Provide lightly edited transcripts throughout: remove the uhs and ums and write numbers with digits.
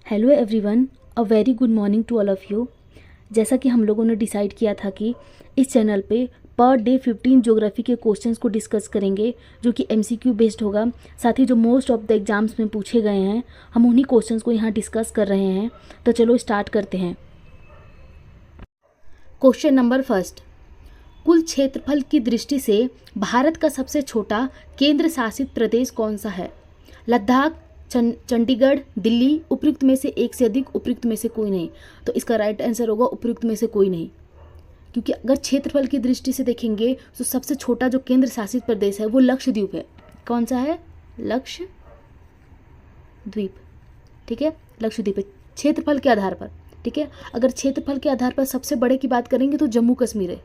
Hello everyone, a very good morning to all of you. जैसा कि हम लोगों ने डिसाइड किया था कि इस चैनल पे पर डे 15 ज्योग्राफी के क्वेश्चंस को डिस्कस करेंगे, जो कि एमसीक्यू बेस्ड होगा। साथ ही जो मोस्ट ऑफ द एग्जाम्स में पूछे गए हैं, हम उन्हीं क्वेश्चंस को यहाँ डिस्कस कर रहे हैं। तो चलो स्टार्ट करते हैं। क्वेश्चन नंबर फर्स्ट, कुल क्षेत्रफल की दृष्टि से भारत का सबसे छोटा केंद्र शासित प्रदेश कौन सा है? लद्दाख, चंडीगढ़, दिल्ली, उपयुक्त में से एक से अधिक, उपयुक्त में से कोई नहीं। तो इसका राइट आंसर होगा उपयुक्त में से कोई नहीं, क्योंकि अगर क्षेत्रफल की दृष्टि से देखेंगे तो सबसे छोटा जो केंद्र शासित प्रदेश है वो लक्षद्वीप है। कौन सा है? लक्षद्वीप। ठीक है, लक्षद्वीप है क्षेत्रफल के आधार पर। ठीक है, अगर क्षेत्रफल के आधार पर सबसे बड़े की बात करेंगे तो जम्मू कश्मीर है।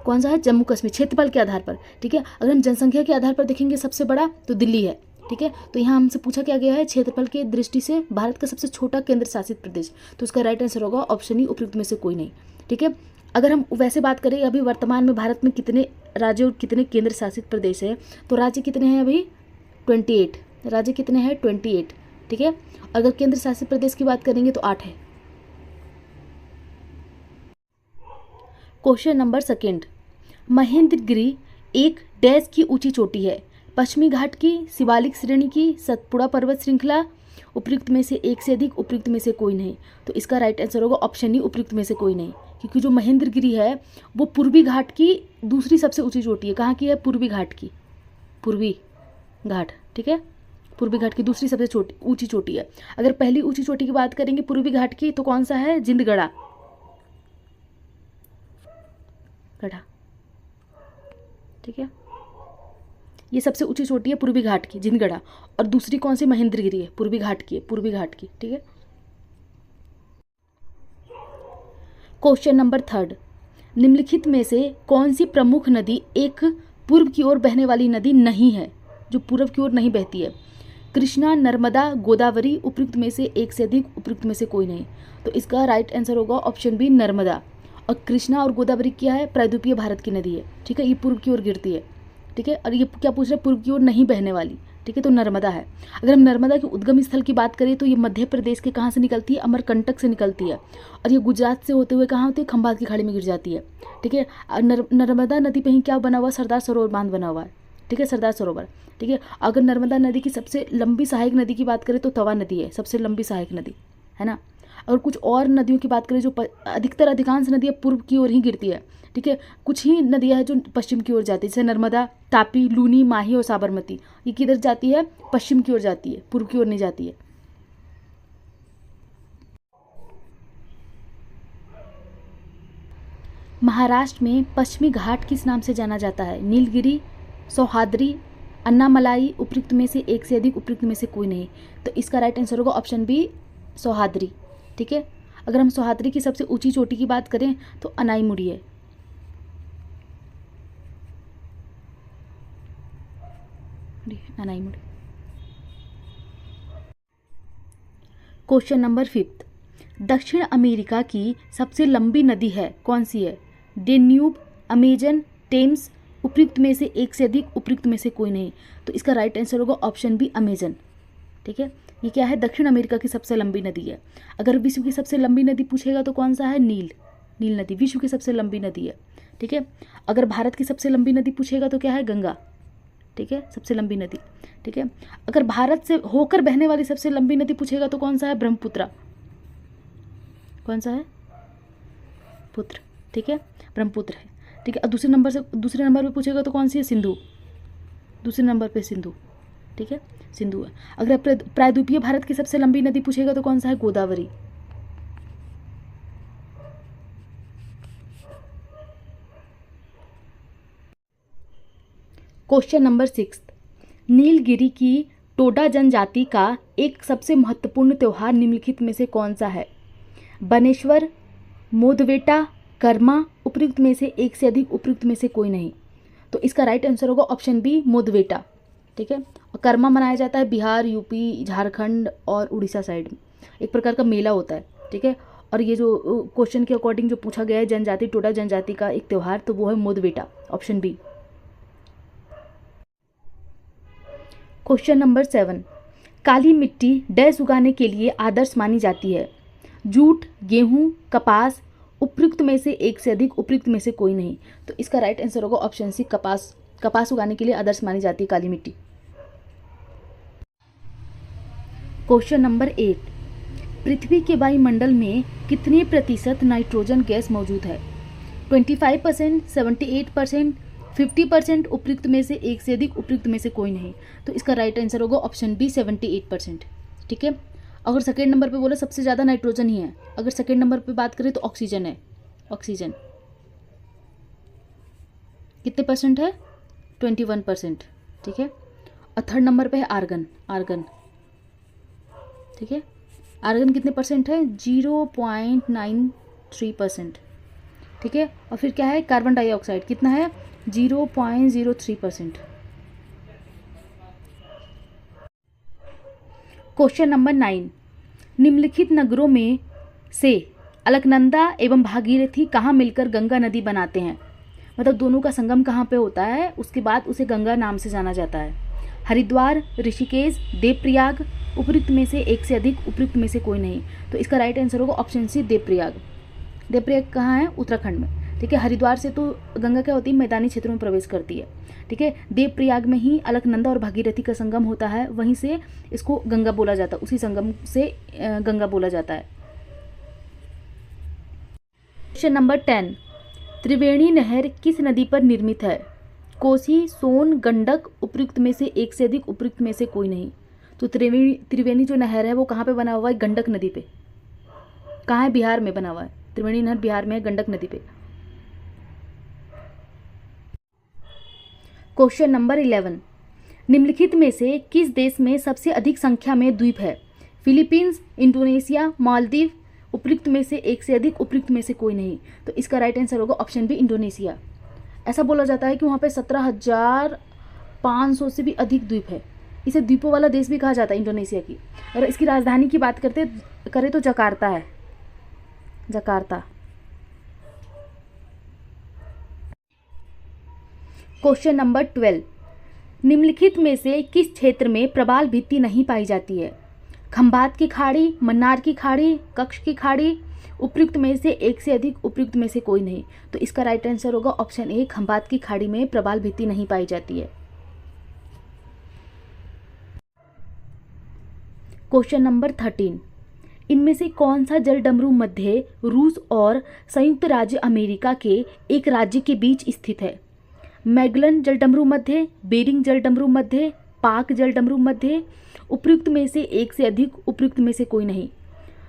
कौन सा है? जम्मू कश्मीर, क्षेत्रफल के आधार पर। ठीक है, अगर हम जनसंख्या के आधार पर देखेंगे सबसे बड़ा तो दिल्ली है। ठीक है, तो यहाँ हमसे पूछा क्या गया है? क्षेत्रफल की दृष्टि से भारत का सबसे छोटा केंद्र शासित प्रदेश, तो उसका राइट आंसर होगा ऑप्शन ई, उपयुक्त में से कोई नहीं। ठीक है, अगर हम वैसे बात करें अभी वर्तमान में भारत में कितने राज्य और कितने केंद्र शासित प्रदेश है, तो राज्य कितने हैं अभी? 28। राज्य कितने हैं? 28। ठीक है, अगर केंद्र शासित प्रदेश की बात करेंगे तो 8 है। क्वेश्चन नंबर सेकेंड, महेंद्रगिरी एक डैश की ऊंची चोटी है? पश्चिमी घाट की, शिवालिक श्रेणी की, सतपुड़ा पर्वत श्रृंखला, उपयुक्त में से एक से अधिक, उपयुक्त में से कोई नहीं। तो इसका राइट आंसर होगा ऑप्शन ई, उपयुक्त में से कोई नहीं, क्योंकि जो महेंद्रगिरी है वो पूर्वी घाट की दूसरी सबसे ऊंची चोटी है। कहाँ की है? पूर्वी घाट की, पूर्वी घाट। ठीक है, पूर्वी घाट की दूसरी सबसे ऊंची चोटी है। अगर पहली ऊंची चोटी की बात करेंगे पूर्वी घाट की, तो कौन सा है? जिंदगढ़ा गढ़ा। ठीक है, ये सबसे ऊंची चोटी है पूर्वी घाट की, जिंदगढ़ा। और दूसरी कौन सी? महेंद्रगिरी है, पूर्वी घाट की है, पूर्वी घाट की। ठीक है, क्वेश्चन नंबर थर्ड, निम्नलिखित में से कौन सी प्रमुख नदी एक पूर्व की ओर बहने वाली नदी नहीं है, जो पूर्व की ओर नहीं बहती है? कृष्णा, नर्मदा, गोदावरी, उपयुक्त में से एक से अधिक, उपयुक्त में से कोई नहीं। तो इसका राइट आंसर होगा ऑप्शन बी, नर्मदा। और कृष्णा और गोदावरी क्या है? प्रायद्वीपीय भारत की नदी है। ठीक है, ये पूर्व की ओर गिरती है। ठीक है, और ये क्या पूछ रहे हैं? पूर्व की ओर नहीं बहने वाली। ठीक है, तो नर्मदा है। अगर हम नर्मदा के उद्गम स्थल की बात करें तो ये मध्य प्रदेश के कहाँ से निकलती है? अमरकंटक से निकलती है, और ये गुजरात से होते हुए कहाँ होती है? खंभात की खाड़ी में गिर जाती है। ठीक है, नर्मदा नदी पे ही क्या बना हुआ? सरदार सरोवर बांध बना हुआ है। ठीक है, सरदार सरोवर। ठीक है, अगर नर्मदा नदी की सबसे लंबी सहायक नदी की बात करें तो तवा नदी है सबसे लंबी सहायक नदी, है ना। अगर कुछ और नदियों की बात करें, जो अधिकांश नदियाँ पूर्व की ओर ही गिरती है। ठीक है, कुछ ही नदियाँ हैं जो पश्चिम की ओर जाती है, जैसे नर्मदा, तापी, लूनी, माही और साबरमती। ये किधर जाती है? पश्चिम की ओर जाती है, पूर्व की ओर नहीं जाती है। महाराष्ट्र में पश्चिमी घाट किस नाम से जाना जाता है? नीलगिरी, सौहाद्री, अन्नामलाई, उपयुक्त में से एक से अधिक, उपयुक्त में से कोई नहीं। तो इसका राइट आंसर होगा ऑप्शन बी, सौहाद्री। ठीक है, अगर हम सौहाद्री की सबसे ऊंची चोटी की बात करें तो अनाईमुड़ी है। अनाईमुड़ी। क्वेश्चन नंबर फिफ्थ, दक्षिण अमेरिका की सबसे लंबी नदी है? कौन सी है? डेन्यूब, अमेजन, टेम्स, उपयुक्त में से एक से अधिक, उपयुक्त में से कोई नहीं। तो इसका राइट आंसर होगा ऑप्शन बी, अमेजन। ठीक है, ये क्या है? दक्षिण अमेरिका की सबसे लंबी नदी है। अगर विश्व की सबसे लंबी नदी पूछेगा तो कौन सा है? नील नदी विश्व की सबसे लंबी नदी है। ठीक है, अगर भारत की सबसे लंबी नदी पूछेगा तो क्या है? गंगा। ठीक है, सबसे लंबी नदी। ठीक है, अगर भारत से होकर बहने वाली सबसे लंबी नदी पूछेगा तो कौन सा है? ब्रह्मपुत्र। कौन सा है? पुत्र। ठीक है, ब्रह्मपुत्र है। ठीक है, और दूसरे नंबर पे पूछेगा तो कौन सी है? सिंधु। दूसरे नंबर पे सिंधु। ठीक है, सिंधु है। अगर प्रायद्वीपीय भारत की सबसे लंबी नदी पूछेगा तो कौन सा है? गोदावरी। क्वेश्चन नंबर 6, नीलगिरी की टोडा जनजाति का एक सबसे महत्वपूर्ण त्यौहार निम्नलिखित में से कौन सा है? बनेश्वर, मोदवेटा, कर्मा, उपयुक्त में से एक से अधिक, उपयुक्त में से कोई नहीं। तो इसका राइट आंसर होगा ऑप्शन बी, मोदवेटा। ठीक है, और कर्मा मनाया जाता है बिहार, यूपी, झारखंड और उड़ीसा साइड में, एक प्रकार का मेला होता है। ठीक है, और ये जो क्वेश्चन के अकॉर्डिंग जो पूछा गया है जनजाति, टोडा जनजाति का एक त्यौहार, तो वो है मोदवेटा, ऑप्शन बी। क्वेश्चन नंबर 7, काली मिट्टी डैश उगाने के लिए आदर्श मानी जाती है? जूट, गेहूं, कपास, उपयुक्त में से एक से अधिक, उपयुक्त में से कोई नहीं। तो इसका राइट आंसर होगा ऑप्शन सी, कपास। कपास उगाने के लिए आदर्श मानी जाती है काली मिट्टी। क्वेश्चन नंबर 8, पृथ्वी के वायुमंडल में कितने प्रतिशत नाइट्रोजन गैस मौजूद है? 25%, 78%, 50%, उपयुक्त में से एक से अधिक, उपयुक्त में से कोई नहीं। तो इसका राइट आंसर होगा ऑप्शन बी, 78%। ठीक है। अगर सेकेंड नंबर पे बोले सबसे ज़्यादा नाइट्रोजन ही है, अगर सेकेंड नंबर पे बात करें तो ऑक्सीजन है। ऑक्सीजन कितने परसेंट है? 21%। ठीक है। और थर्ड नंबर पे है आर्गन। आर्गन ठीक है। आर्गन कितने परसेंट है? 0.93%। ठीक है। और फिर क्या है? कार्बन डाइऑक्साइड कितना है? 0.03%। क्वेश्चन नंबर 9, निम्नलिखित नगरों में से अलकनंदा एवं भागीरथी कहाँ मिलकर गंगा नदी बनाते हैं? मतलब दोनों का संगम कहाँ पे होता है, उसके बाद उसे गंगा नाम से जाना जाता है? हरिद्वार, ऋषिकेश, देवप्रयाग, उपयुक्त में से एक से अधिक, उपयुक्त में से कोई नहीं। तो इसका राइट आंसर होगा ऑप्शन सी, देवप्रयाग। देवप्रयाग कहाँ है? उत्तराखंड में। ठीक है। हरिद्वार से तो गंगा क्या होती है? मैदानी क्षेत्रों में प्रवेश करती है। ठीक है। देवप्रयाग में ही अलकनंदा और भागीरथी का संगम होता है, वहीं से इसको गंगा बोला जाता है, उसी संगम से गंगा बोला जाता है। क्वेश्चन नंबर 10, त्रिवेणी नहर किस नदी पर निर्मित है? कोसी, सोन, गंडक, उपयुक्त में से एक से अधिक, उपयुक्त में से कोई नहीं। तो त्रिवेणी जो नहर है वो कहाँ पे बना हुआ है? गंडक नदी पे। कहाँ है? बिहार में बना हुआ है। त्रिवेणी नहर बिहार में है, गंडक नदी पे। क्वेश्चन नंबर 11, निम्नलिखित में से किस देश में सबसे अधिक संख्या में द्वीप है? फिलीपींस, इंडोनेशिया, मालदीव, उपयुक्त में से एक से अधिक, उपयुक्त में से कोई नहीं। तो इसका राइट आंसर होगा ऑप्शन बी, इंडोनेशिया। ऐसा बोला जाता है कि वहाँ पे 17,500 से भी अधिक द्वीप है। इसे द्वीपों वाला देश भी कहा जाता है इंडोनेशिया की। और इसकी राजधानी की बात करें तो जकार्ता है। जकार्ता। क्वेश्चन नंबर 12, निम्नलिखित में से किस क्षेत्र में प्रवाल भित्ति नहीं पाई जाती है? खंभात की खाड़ी, मन्नार की खाड़ी, कच्छ की खाड़ी, उपयुक्त में से एक से अधिक, उपयुक्त में से कोई नहीं। तो इसका राइट आंसर होगा ऑप्शन ए, खंभात की खाड़ी में प्रवाल भित्ति नहीं पाई जाती है। क्वेश्चन नंबर 13, इनमें से कौन सा जलडमरू मध्य रूस और संयुक्त राज्य अमेरिका के एक राज्य के बीच स्थित है? मैगलन जलडमरू मध्य, बेरिंग जलडमरू मध्य, पाक जलडमरू मध्य, उपयुक्त में से एक से अधिक, उपयुक्त में से कोई नहीं।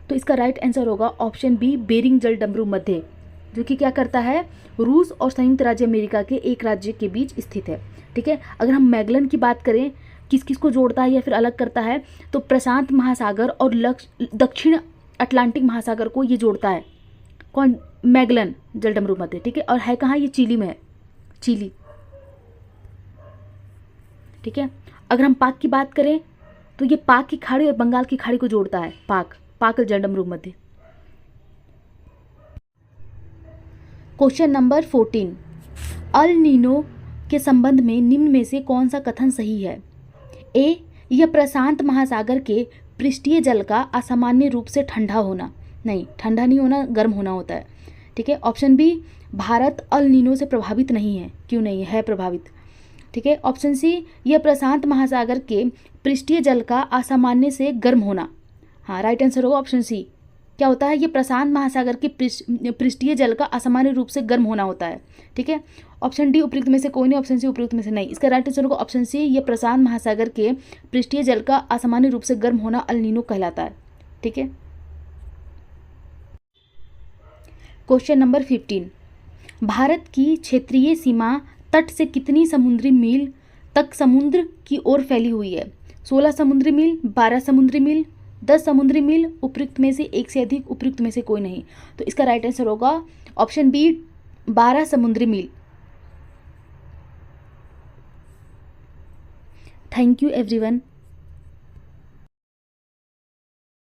तो इसका राइट आंसर होगा ऑप्शन बी, बेरिंग जलडमरू मध्य, जो कि क्या करता है? रूस और संयुक्त राज्य अमेरिका के एक राज्य के बीच स्थित है। ठीक है। अगर हम मैगलन की बात करें, किस किस को जोड़ता है या फिर अलग करता है, तो प्रशांत महासागर और दक्षिण अटलांटिक महासागर को ये जोड़ता है। कौन? मैगलन जलडमरू मध्य। ठीक है। और है कहाँ? ये चिली में है, चिली। ठीक है। अगर हम पाक की बात करें तो ये पाक की खाड़ी और बंगाल की खाड़ी को जोड़ता है, पाक जलडमरू मध्य। क्वेश्चन नंबर 14, अल नीनो के संबंध में निम्न में से कौन सा कथन सही है? ए, यह प्रशांत महासागर के पृष्ठीय जल का असामान्य रूप से ठंडा होना। नहीं, ठंडा नहीं होना, गर्म होना होता है। ठीक है। Option B, Bharat El Nino से प्रभावित नहीं है। क्यों नहीं है प्रभावित? ठीक है। ऑप्शन सी, यह प्रशांत महासागर के पृष्ठीय जल का असामान्य से गर्म होना। हाँ, राइट आंसर होगा ऑप्शन सी। क्या होता है? ये प्रशांत महासागर के पृष्ठीय जल का असामान्य रूप से गर्म होना होता है। ठीक है। ऑप्शन डी, उपयुक्त में से कोई नहीं। ऑप्शन सी, उपयुक्त में से नहीं। इसका राइट आंसर होगा ऑप्शन सी, ये प्रशांत महासागर के पृष्ठीय जल का असामान्य रूप से गर्म होना अल नीनो कहलाता है। ठीक है। क्वेश्चन नंबर 15, भारत की क्षेत्रीय सीमा तट से कितनी समुद्री मील तक समुद्र की ओर फैली हुई है? 16 समुद्री मील, 12 समुद्री मील, 10 समुद्री मील, उपयुक्त में से एक से अधिक, उपयुक्त में से कोई नहीं। तो इसका राइट आंसर होगा ऑप्शन बी, 12 समुद्री मील। Thank you everyone.